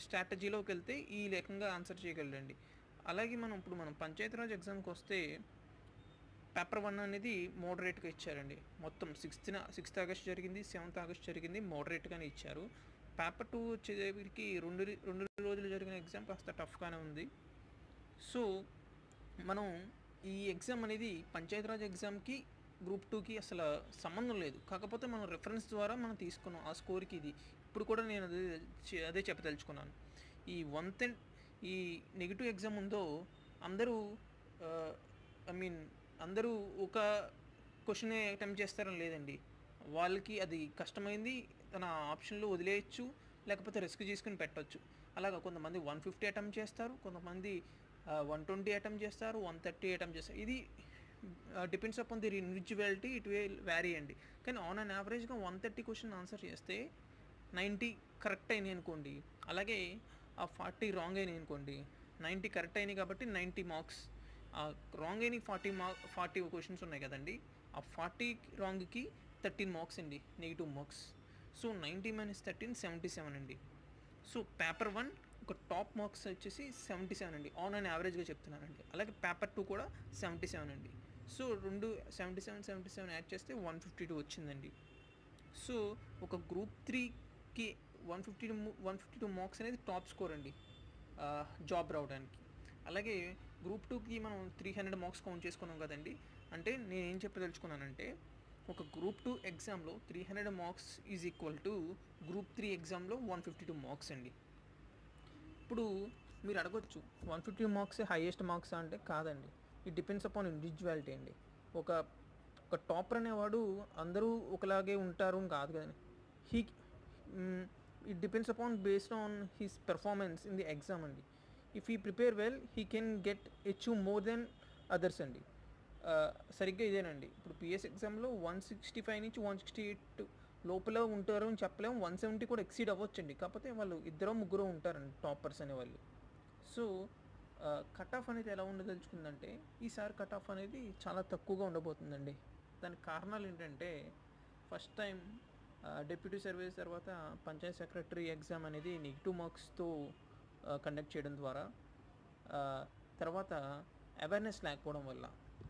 స్ట్రాటజీలోకి వెళ్తే ఈ రకంగా ఆన్సర్ చేయగలరండి. అలాగే మనం పంచాయతీరాజ్ ఎగ్జామ్కి వస్తే పేపర్ 1 అనేది మోడరేట్గా ఇచ్చారండి. మొత్తం 6th ఆగస్ట్ జరిగింది, 7th ఆగస్ట్ జరిగింది, మోడరేట్గానే ఇచ్చారు. పేపర్ 2 వచ్చేసరికి రెండు రోజులు జరిగిన ఎగ్జామ్ కాస్త టఫ్గానే ఉంది. సో మనం ఈ ఎగ్జామ్ అనేది పంచాయతీరాజ్ ఎగ్జామ్కి గ్రూప్ 2కి అసలు సంబంధం లేదు. కాకపోతే మనం రిఫరెన్స్ ద్వారా మనం తీసుకున్నాం ఆ స్కోర్కి. ఇది ఇప్పుడు కూడా నేను అదే చెప్పదలుచుకున్నాను. ఈ నెగిటివ్ ఎగ్జామ్ ఉందో అందరూ అందరూ ఒక క్వశ్చనే అటెంప్ట్ చేస్తారని లేదండి. వాళ్ళకి అది కష్టమైంది తన ఆప్షన్లో వదిలేయచ్చు, లేకపోతే రిస్క్ తీసుకుని పెట్టవచ్చు. అలాగా కొంతమంది 150 అటెంప్ట్ చేస్తారు, కొంతమంది 120 అటెంప్ట్ చేస్తారు, 130 అటెంప్ట్ చేస్తారు. ఇది depends upon the individuality, it will vary అండి. కానీ ఆన్ అన్ యావరేజ్గా 130 క్వశ్చన్ ఆన్సర్ చేస్తే 90 కరెక్ట్ అయినాయి అనుకోండి, అలాగే ఆ 40 రాంగ్ అయినాయి అనుకోండి. 90 కరెక్ట్ అయినాయి కాబట్టి 90 మార్క్స్, రాంగ్ అయిన 40 క్వశ్చన్స్ ఉన్నాయి కదండి, ఆ 40 రాంగ్కి 13 మార్క్స్ అండి, నెగిటివ్ మార్క్స్. సో 90 - 13 77 అండి. సో పేపర్ 1 ఒక టాప్ మార్క్స్ వచ్చేసి 77 అండి, ఆన్ అండ్ యావరేజ్గా చెప్తున్నానండి. అలాగే పేపర్ 2 కూడా 77 అండి. సో 77 యాడ్ చేస్తే 152 వచ్చిందండి. సో ఒక గ్రూప్ 3కి 152 మార్క్స్ అనేది టాప్ స్కోర్ అండి జాబ్ రావడానికి. అలాగే గ్రూప్ 2కి మనం 300 మార్క్స్ కౌంట్ చేసుకున్నాం కదండి. అంటే నేను ఏం చెప్పదలుచుకున్నానంటే, ఒక గ్రూప్ 2 ఎగ్జామ్లో 300 marks is equal to group 3 ఎగ్జామ్లో 152 మార్క్స్ అండి. ఇప్పుడు మీరు అడగొచ్చు 150 మార్క్స్ హైయెస్ట్ మార్క్స్ అంటే కాదండి. ఇట్ డిపెండ్స్ అపాన్ ఇండివిజువాలిటీ అండి. ఒక టాపర్ అనేవాడు అందరూ ఒకలాగే ఉంటారు కాదు కదండి. It depends upon based on his performance in the exam అండి. If he prepare well he can achieve more than others అండి. సరిగ్గా ఇదేనండి. ఇప్పుడు పిఎస్ ఎగ్జామ్లో 165 నుంచి 168 లోపల ఉంటారు అని చెప్పలేము, 170 కూడా ఎక్సీడ్ అవ్వచ్చండి. కాకపోతే వాళ్ళు 2-3 ఉంటారండి టాపర్స్ అనేవాళ్ళు. సో కట్ ఆఫ్ అనేది ఎలా ఉండదలుచుకుందంటే, ఈసారి కట్ ఆఫ్ అనేది చాలా తక్కువగా ఉండబోతుందండి. దానికి కారణాలు ఏంటంటే, ఫస్ట్ టైం డిప్యూటీ సర్వీస్ తర్వాత పంచాయత్ సెక్రటరీ ఎగ్జామ్ అనేది నెగిటివ్ మార్క్స్తో కండక్ట్ చేయడం ద్వారా, తర్వాత అవేర్నెస్ లేకపోవడం వల్ల,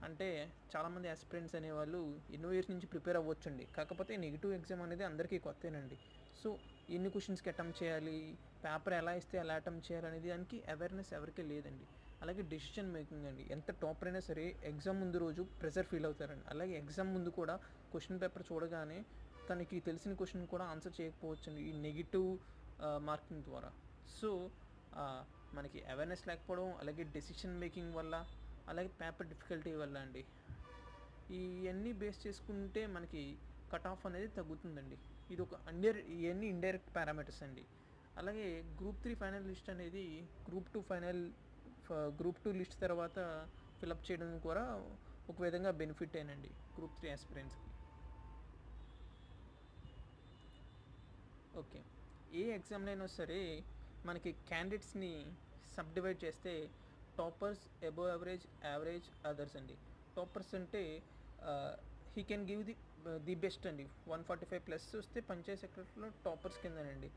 అంటే చాలామంది ఆస్పిరెంట్స్ అనేవాళ్ళు ఎన్నో ఇయర్స్ నుంచి ప్రిపేర్ అవ్వచ్చండి. కాకపోతే నెగిటివ్ ఎగ్జామ్ అనేది అందరికీ కొత్తేనండి. సో ఎన్ని క్వశ్చన్స్కి అటెంప్ట్ చేయాలి, పేపర్ ఎలా ఇస్తే ఎలా అటెంప్ట్ చేయాలి అనేది దానికి అవేర్నెస్ ఎవరికీ లేదండి. అలాగే డెసిషన్ మేకింగ్ అండి. ఎంత టాపర్ అయినా సరే ఎగ్జామ్ ముందు రోజు ప్రెషర్ ఫీల్ అవుతారండి. అలాగే ఎగ్జామ్ ముందు కూడా క్వశ్చన్ పేపర్ చూడగానే తనకి తెలిసిన క్వశ్చన్ కూడా ఆన్సర్ చేయకపోవచ్చండి ఈ నెగిటివ్ మార్కింగ్ ద్వారా. సో మనకి అవేర్నెస్ లేకపోవడం, అలాగే డెసిషన్ మేకింగ్ వల్ల, అలాగే పేపర్ డిఫికల్టీ వల్ల అండి. ఇవన్నీ బేస్ చేసుకుంటే మనకి కట్ ఆఫ్ అనేది తగ్గుతుందండి. ఇది ఒక ఇవన్నీ ఇండైరెక్ట్ పారామీటర్స్ అండి. అలాగే గ్రూప్ 3 ఫైనల్ లిస్ట్ అనేది గ్రూప్ 2 లిస్ట్ తర్వాత ఫిలప్ చేయడం కూడా ఒక విధంగా బెనిఫిట్ ఏనండి గ్రూప్ 3 ఆస్పిరెంట్స్కి. ఓకే, ఏ ఎగ్జామ్లో అయినా సరే మనకి క్యాండిడేట్స్ని సబ్ డివైడ్ చేస్తే toppers, above average, average, others అండి. టాపర్స్ అంటే he can give the best అండి. 145+ వస్తే పంచాయత్ సెక్రటరీలో టాపర్స్ కిందనండి.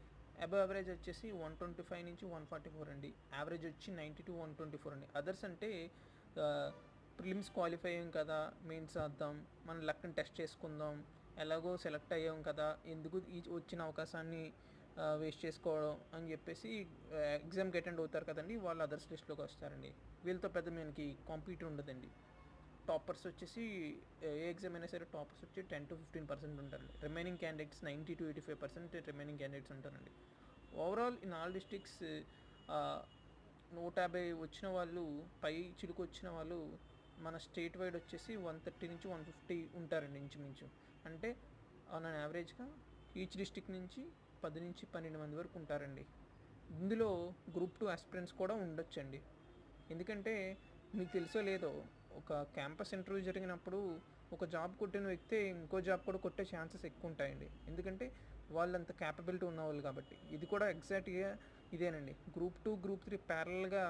అబోవ్ యావరేజ్ వచ్చేసి 125 నుంచి 144 అండి. యావరేజ్ వచ్చి 90 to 124 అండి. అదర్స్ అంటే ప్రిలిమ్స్ క్వాలిఫై అయ్యాం కదా, మెయిన్స్ చేద్దాం, మన లక్ని టెస్ట్ చేసుకుందాం, ఎలాగో సెలెక్ట్ అయ్యాం కదా, ఎందుకు వచ్చిన అవకాశాన్ని వేస్ట్ చేసుకోవడం అని చెప్పేసి ఎగ్జామ్కి అటెండ్ అవుతారు కదండి, వాళ్ళు అదర్స్ లిస్ట్లోకి వస్తారండి. వీళ్ళతో పెద్ద మనకి కాంపిటీ ఉండదండి. టాపర్స్ వచ్చేసి ఏ ఎగ్జామ్ అయినా సరే టాపర్స్ వచ్చి 10 to 15% ఉంటారండి. Remaining candidates 90 to 85% remaining candidates ఉంటారండి. ఓవరాల్ ఇన్ ఆల్ డిస్ట్రిక్ట్స్ 150 వచ్చిన వాళ్ళు, పై చిలుకు వచ్చిన వాళ్ళు మన స్టేట్ వైడ్ వచ్చేసి 130 నుంచి 150 ఉంటారండి ఇంచుమించు. అంటే ఆన్ అన్ యావరేజ్గా ఈచ్ డిస్ట్రిక్ట్ నుంచి 10 నుంచి 12 మంది వరకు ఉంటారండి. ఇందులో గ్రూప్ 2 ఆస్పిరెంట్స్ కూడా ఉండొచ్చండి. ఎందుకంటే మీకు తెలుసో లేదో, ఒక క్యాంపస్ ఇంటర్వ్యూ జరిగినప్పుడు ఒక జాబ్ కొట్టిన వ్యక్తి ఇంకో జాబ్ కూడా కొట్టే ఛాన్సెస్ ఎక్కువ ఉంటాయండి. ఎందుకంటే వాళ్ళంత క్యాపబిలిటీ ఉన్నవాళ్ళు కాబట్టి. ఇది కూడా ఎగ్జాక్ట్గా ఇదేనండి. గ్రూప్ 2, గ్రూప్ 3 ప్యారల్గా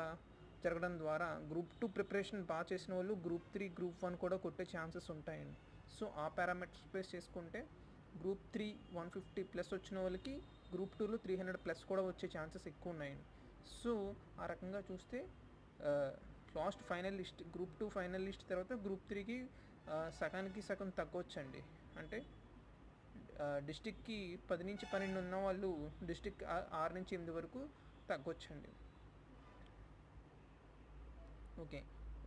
జరగడం ద్వారా గ్రూప్ 2 ప్రిపరేషన్ బాగా చేసిన వాళ్ళు గ్రూప్ 3, గ్రూప్ 1 కూడా కొట్టే ఛాన్సెస్ ఉంటాయండి. సో ఆ పారామీటర్స్ బేస్ చేసుకుంటే గ్రూప్ 3 150+ వచ్చిన వాళ్ళకి గ్రూప్ 2లో 300+ కూడా వచ్చే ఛాన్సెస్ ఎక్కువ ఉన్నాయండి. సో ఆ రకంగా చూస్తే last final list group 2 final list తర్వాత గ్రూప్ 3కి సగానికి సగం తగ్గొచ్చండి. అంటే డిస్టిక్కి 10 నుంచి 12 ఉన్న వాళ్ళు డిస్టిక్ 6 నుంచి 8 వరకు తగ్గొచ్చండి. ఓకే,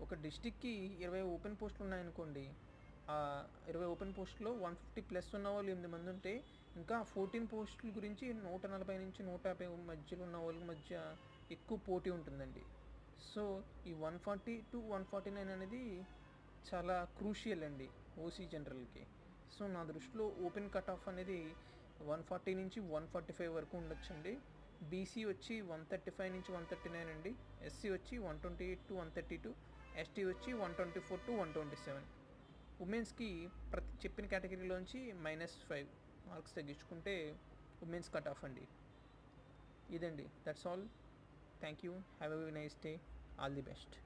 ఒక డిస్టిక్కి 20 ఓపెన్ పోస్టులు ఉన్నాయనుకోండి. 20 ఓపెన్ పోస్టులో 150+ ఉన్న వాళ్ళు 8 మంది ఉంటే ఇంకా 14 పోస్టుల గురించి 140 నుంచి 150 మధ్యలో ఉన్న వాళ్ళ మధ్య ఎక్కువ పోటీ ఉంటుందండి. సో ఈ 140 to 149 అనేది చాలా క్రూషియల్ అండి ఓసీ జనరల్కి. సో నా దృష్టిలో ఓపెన్ కట్ ఆఫ్ అనేది 140 నుంచి 145 వరకు ఉండొచ్చండి. బీసీ వచ్చి 135 నుంచి 139 అండి. ఎస్సీ వచ్చి 128 to 132, ఎస్టీ వచ్చి 124 to 127. ఉమెన్స్కి ప్రతి చెప్పిన కేటగిరీలోంచి -5 మార్క్స్ తగ్గించుకుంటే ఉమెన్స్ కట్ ఆఫ్ అండి. ఇదండి, that's all. Thank you, have a nice day, all the best.